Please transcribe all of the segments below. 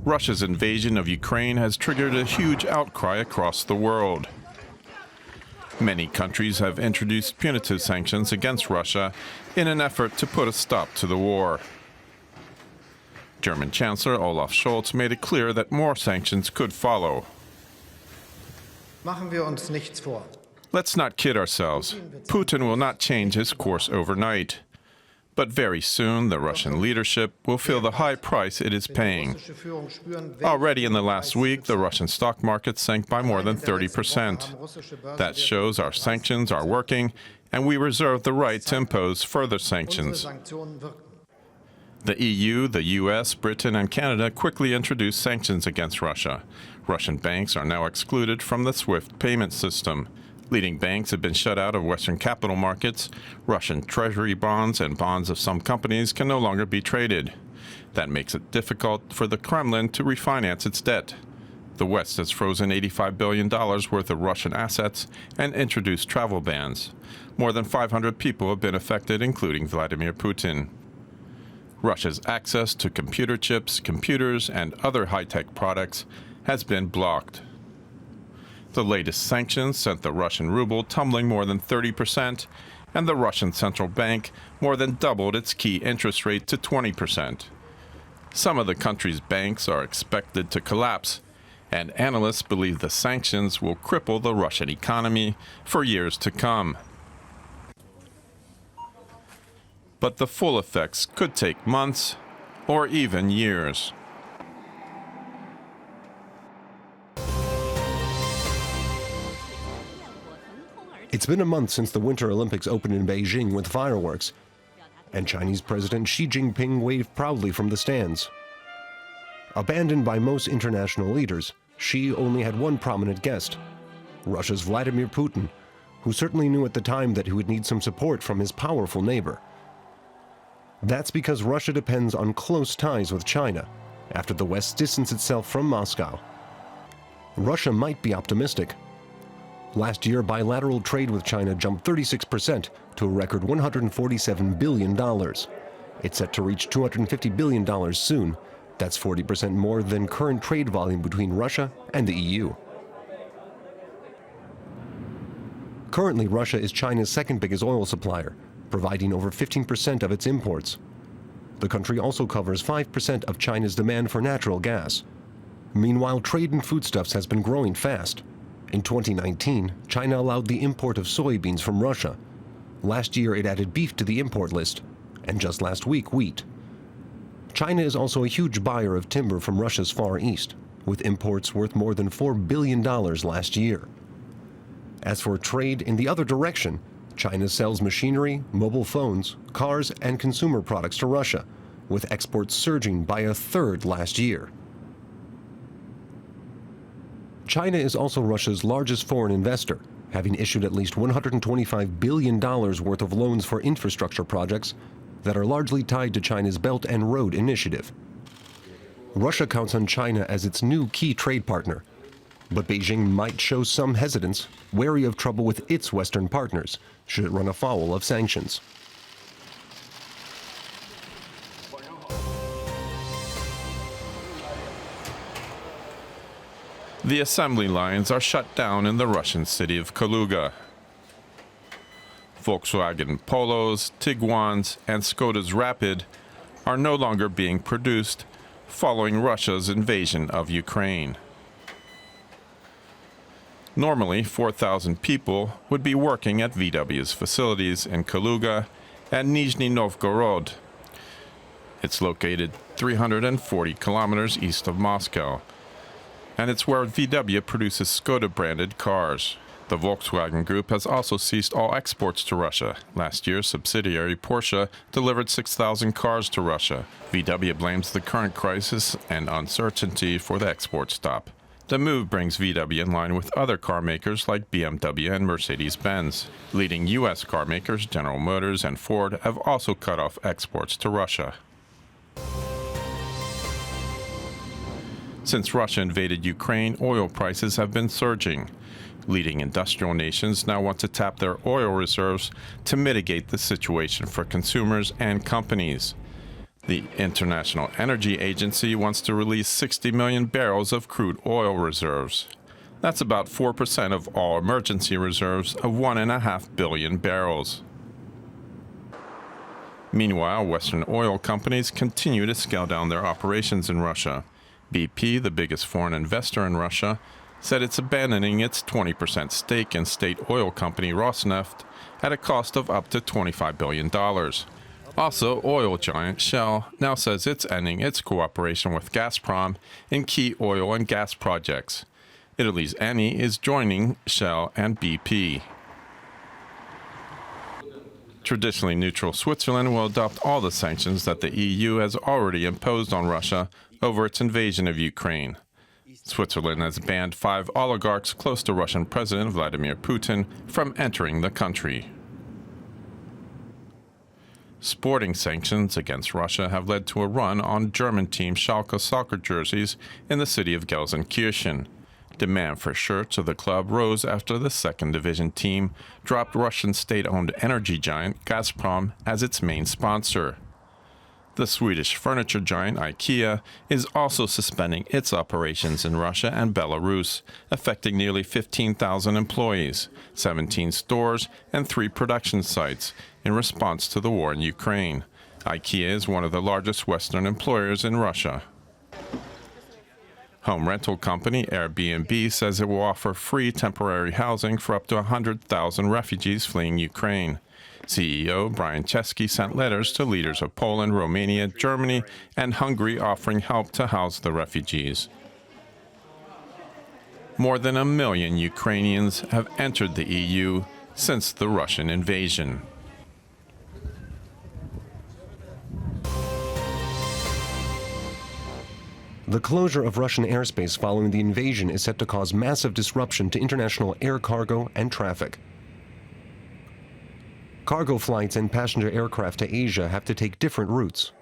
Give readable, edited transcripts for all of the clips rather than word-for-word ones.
Russia's invasion of Ukraine has triggered a huge outcry across the world. Many countries have introduced punitive sanctions against Russia in an effort to put a stop to the war. German Chancellor Olaf Scholz made it clear that more sanctions could follow. Machen wir uns nichts vor. Let's not kid ourselves. Putin will not change his course overnight. But very soon, the Russian leadership will feel the high price it is paying. Already in the last week, the Russian stock market sank by more than 30%. That shows our sanctions are working, and we reserve the right to impose further sanctions. The EU, the US, Britain, and Canada quickly introduced sanctions against Russia. Russian banks are now excluded from the SWIFT payment system. Leading banks have been shut out of Western capital markets. Russian treasury bonds and bonds of some companies can no longer be traded. That makes it difficult for the Kremlin to refinance its debt. The West has frozen $85 billion worth of Russian assets and introduced travel bans. More than 500 people have been affected, including Vladimir Putin. Russia's access to computer chips, computers, and other high-tech products has been blocked. The latest sanctions sent the Russian ruble tumbling more than 30%, and the Russian central bank more than doubled its key interest rate to 20%. Some of the country's banks are expected to collapse, and analysts believe the sanctions will cripple the Russian economy for years to come. But the full effects could take months or even years. It's been a month since the Winter Olympics opened in Beijing with fireworks, and Chinese President Xi Jinping waved proudly from the stands. Abandoned by most international leaders, Xi only had one prominent guest, Russia's Vladimir Putin, who certainly knew at the time that he would need some support from his powerful neighbor. That's because Russia depends on close ties with China, after the West distanced itself from Moscow. Russia might be optimistic. Last year, bilateral trade with China jumped 36% to a record $147 billion. It's set to reach $250 billion soon. That's 40% more than current trade volume between Russia and the EU. Currently, Russia is China's second biggest oil supplier, providing over 15% of its imports. The country also covers 5% of China's demand for natural gas. Meanwhile, trade in foodstuffs has been growing fast. In 2019, China allowed the import of soybeans from Russia. Last year, it added beef to the import list, and just last week, wheat. China is also a huge buyer of timber from Russia's Far East, with imports worth more than $4 billion last year. As for trade in the other direction, China sells machinery, mobile phones, cars, and consumer products to Russia, with exports surging by a third last year. China is also Russia's largest foreign investor, having issued at least $125 billion worth of loans for infrastructure projects that are largely tied to China's Belt and Road Initiative. Russia counts on China as its new key trade partner, but Beijing might show some hesitance, wary of trouble with its Western partners, should it run afoul of sanctions. The assembly lines are shut down in the Russian city of Kaluga. Volkswagen Polos, Tiguans, and Skoda's Rapid are no longer being produced following Russia's invasion of Ukraine. Normally, 4,000 people would be working at VW's facilities in Kaluga and Nizhny Novgorod. It's located 340 kilometers east of Moscow, and it's where VW produces Skoda-branded cars. The Volkswagen Group has also ceased all exports to Russia. Last year, subsidiary Porsche delivered 6,000 cars to Russia. VW blames the current crisis and uncertainty for the export stop. The move brings VW in line with other car makers like BMW and Mercedes-Benz. Leading U.S. car makers General Motors and Ford have also cut off exports to Russia. Since Russia invaded Ukraine, oil prices have been surging. Leading industrial nations now want to tap their oil reserves to mitigate the situation for consumers and companies. The International Energy Agency wants to release 60 million barrels of crude oil reserves. That's about 4% of all emergency reserves of 1.5 billion barrels. Meanwhile, Western oil companies continue to scale down their operations in Russia. BP, the biggest foreign investor in Russia, said it's abandoning its 20% stake in state oil company Rosneft at a cost of up to $25 billion. Also, oil giant Shell now says it's ending its cooperation with Gazprom in key oil and gas projects. Italy's Eni is joining Shell and BP. Traditionally neutral Switzerland will adopt all the sanctions that the EU has already imposed on Russia over its invasion of Ukraine. Switzerland has banned 5 oligarchs close to Russian President Vladimir Putin from entering the country. Sporting sanctions against Russia have led to a run on German team Schalke soccer jerseys in the city of Gelsenkirchen. Demand for shirts of the club rose after the second division team dropped Russian state-owned energy giant Gazprom as its main sponsor. The Swedish furniture giant IKEA is also suspending its operations in Russia and Belarus, affecting nearly 15,000 employees, 17 stores, and 3 production sites in response to the war in Ukraine. IKEA is one of the largest Western employers in Russia. Home rental company Airbnb says it will offer free temporary housing for up to 100,000 refugees fleeing Ukraine. CEO Brian Chesky sent letters to leaders of Poland, Romania, Germany, and Hungary offering help to house the refugees. More than 1 million Ukrainians have entered the EU since the Russian invasion. The closure of Russian airspace following the invasion is set to cause massive disruption to international air cargo and traffic. Cargo flights and passenger aircraft to Asia have to take different routes.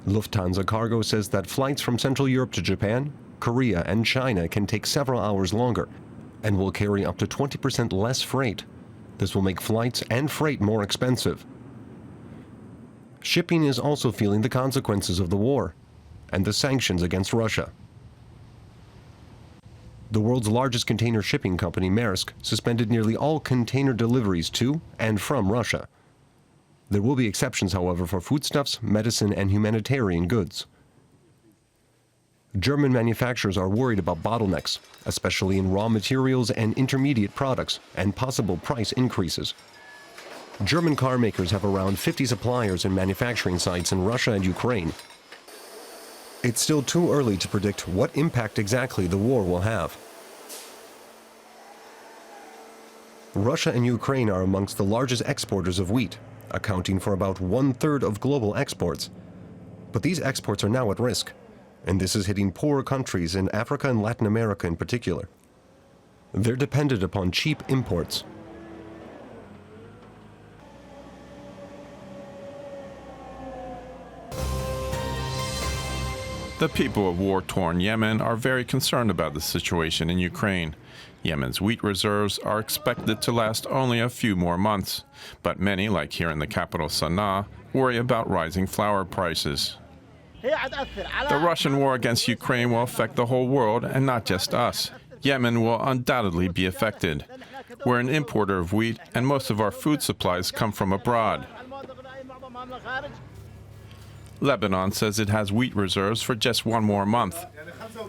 Lufthansa Cargo says that flights from Central Europe to Japan, Korea, and China can take several hours longer and will carry up to 20% less freight. This will make flights and freight more expensive. Shipping is also feeling the consequences of the war and the sanctions against Russia. The world's largest container shipping company, Maersk, suspended nearly all container deliveries to and from Russia. There will be exceptions, however, for foodstuffs, medicine, and humanitarian goods. German manufacturers are worried about bottlenecks, especially in raw materials and intermediate products, and possible price increases. German car makers have around 50 suppliers and manufacturing sites in Russia and Ukraine. It's still too early to predict what impact exactly the war will have. Russia and Ukraine are amongst the largest exporters of wheat, accounting for about 1/3 of global exports. But these exports are now at risk, and this is hitting poorer countries in Africa and Latin America in particular. They're dependent upon cheap imports. The people of war-torn Yemen are very concerned about the situation in Ukraine. Yemen's wheat reserves are expected to last only a few more months, but many, like here in the capital Sana'a, worry about rising flour prices. The Russian war against Ukraine will affect the whole world and not just us. Yemen will undoubtedly be affected. We're an importer of wheat, and most of our food supplies come from abroad. Lebanon says it has wheat reserves for just 1 more month.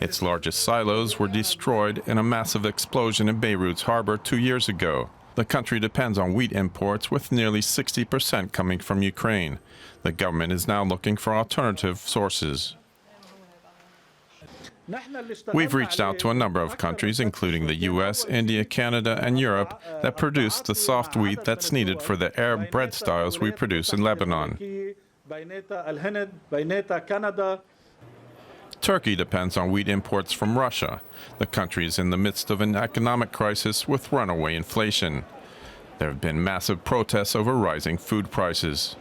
Its largest silos were destroyed in a massive explosion in Beirut's harbor 2 years ago. The country depends on wheat imports, with nearly 60% coming from Ukraine. The government is now looking for alternative sources. We've reached out to a number of countries, including the US, India, Canada, and Europe, that produce the soft wheat that's needed for the Arab bread styles we produce in Lebanon. Turkey depends on wheat imports from Russia. The country is in the midst of an economic crisis with runaway inflation. There have been massive protests over rising food prices.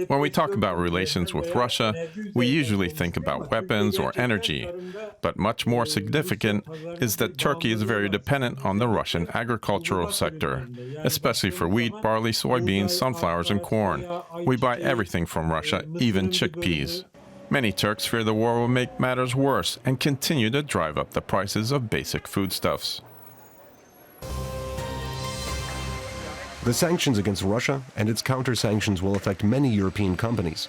When we talk about relations with Russia, we usually think about weapons or energy. But much more significant is that Turkey is very dependent on the Russian agricultural sector, especially for wheat, barley, soybeans, sunflowers, and corn. We buy everything from Russia, even chickpeas. Many Turks fear the war will make matters worse and continue to drive up the prices of basic foodstuffs. The sanctions against Russia and its counter-sanctions will affect many European companies.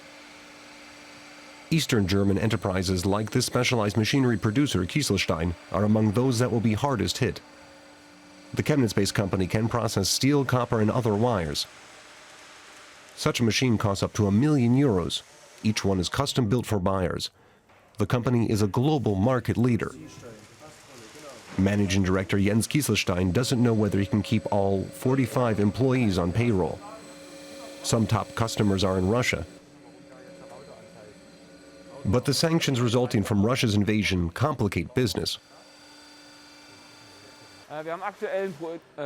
Eastern German enterprises like this specialized machinery producer Kieselstein are among those that will be hardest hit. The Chemnitz-based company can process steel, copper, and other wires. Such a machine costs up to €1 million. Each one is custom built for buyers. The company is a global market leader. Managing Director Jens Kieselstein doesn't know whether he can keep all 45 employees on payroll. Some top customers are in Russia. But the sanctions resulting from Russia's invasion complicate business.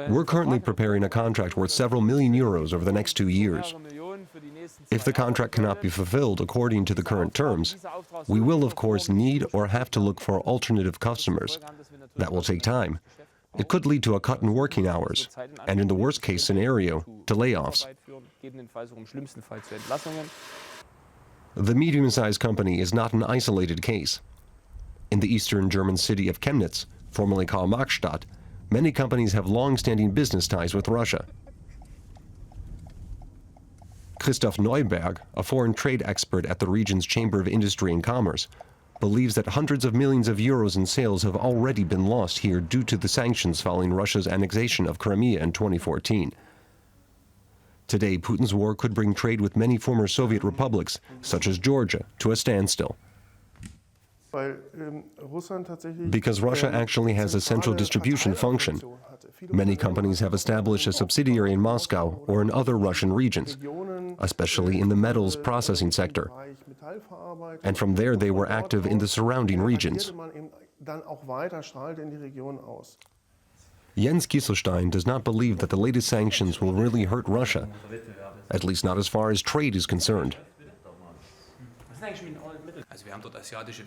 We're currently preparing a contract worth several million euros over the next 2 years. If the contract cannot be fulfilled according to the current terms, we will of course need or have to look for alternative customers. That will take time. It could lead to a cut in working hours, and in the worst case scenario, to layoffs. The medium-sized company is not an isolated case. In the eastern German city of Chemnitz, formerly Karl-Marx-Stadt, many companies have long-standing business ties with Russia. Christoph Neuberg, a foreign trade expert at the region's Chamber of Industry and Commerce, believes that hundreds of millions of euros in sales have already been lost here due to the sanctions following Russia's annexation of Crimea in 2014. Today, Putin's war could bring trade with many former Soviet republics, such as Georgia, to a standstill. Because Russia actually has a central distribution function. Many companies have established a subsidiary in Moscow or in other Russian regions, especially in the metals processing sector. And from there they were active in the surrounding regions. Jens Kieselstein does not believe that the latest sanctions will really hurt Russia, at least not as far as trade is concerned.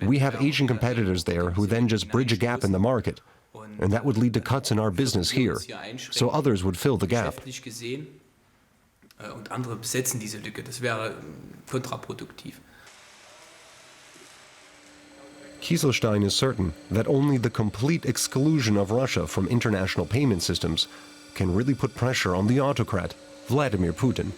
We have Asian competitors there who then just bridge a gap in the market, and that would lead to cuts in our business here, so others would fill the gap. Kieselstein is certain that only the complete exclusion of Russia from international payment systems can really put pressure on the autocrat, Vladimir Putin.